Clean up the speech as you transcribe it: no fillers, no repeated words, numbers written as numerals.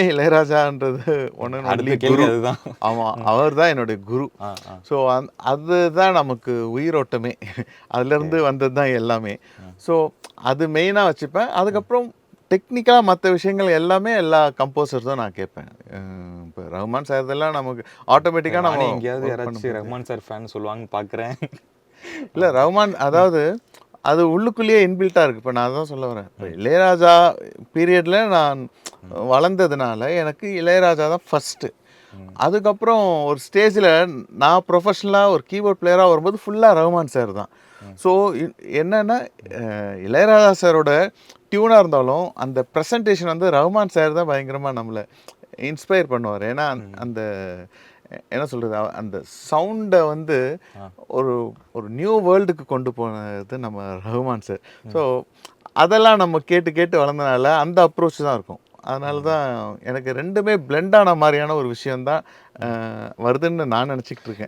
இளையராஜான்றது one and அடுத்த only கேள்வி குரு. அதுதான். ஆமாம், அவர் தான் என்னுடைய குரு. ஆ, ஆ. ஸோ அதுதான் நமக்கு உயிரோட்டமே. அதுலேருந்து வந்தது தான் எல்லாமே. ஸோ அது மெயினாக வச்சுப்பேன். அதுக்கப்புறம் டெக்னிக்கலாக மற்ற விஷயங்கள் எல்லாமே எல்லா கம்போசர்ஸும் நான் கேட்பேன். இப்போ ரஹ்மான் சார் இதெல்லாம் நமக்கு ஆட்டோமேட்டிக்காக நம்ம நானே எங்கேயாவது ஒர்க் யாராச்சும் பண்ணும்போது ரஹ்மான் சார் ஃபேன் சொல்லுவாங்கன்னு பார்க்குறேன். இல்லை ரஹ்மான் அதாவது அது உள்ளுக்குள்ளேயே இன்பில்ட்டாக இருக்குது. இப்போ நான் தான் சொல்ல வரேன். இப்போ இளையராஜா பீரியடில் நான் வளர்ந்ததுனால எனக்கு இளையராஜா தான் ஃபஸ்ட்டு. அதுக்கப்புறம் ஒரு ஸ்டேஜில் நான் ப்ரொஃபஷ்னலாக ஒரு கீபோர்ட் பிளேயராக வரும்போது ஃபுல்லாக ரஹ்மான் சார் தான். ஸோ என்னென்னா இளையராஜா சாரோட டியூனாக இருந்தாலும் அந்த ப்ரெசன்டேஷன் வந்து ரஹ்மான் சார் தான் பயங்கரமாக நம்மளை இன்ஸ்பயர் பண்ணுவார். ஏன்னா அந்த என்ன சொல்கிறது அந்த சவுண்டை வந்து ஒரு ஒரு நியூ வேர்ல்டுக்கு கொண்டு போனது நம்ம ரஹ்மான் சார். ஸோ அதெல்லாம் நம்ம கேட்டு கேட்டு வளர்ந்தனால அந்த அப்ரோச் தான் இருக்கும். அதனால தான் எனக்கு ரெண்டுமே பிளெண்ட் ஆன மாதிரியான ஒரு விஷயந்தான் வருதுன்னு நான் நினச்சிக்கிட்டு இருக்கேன்.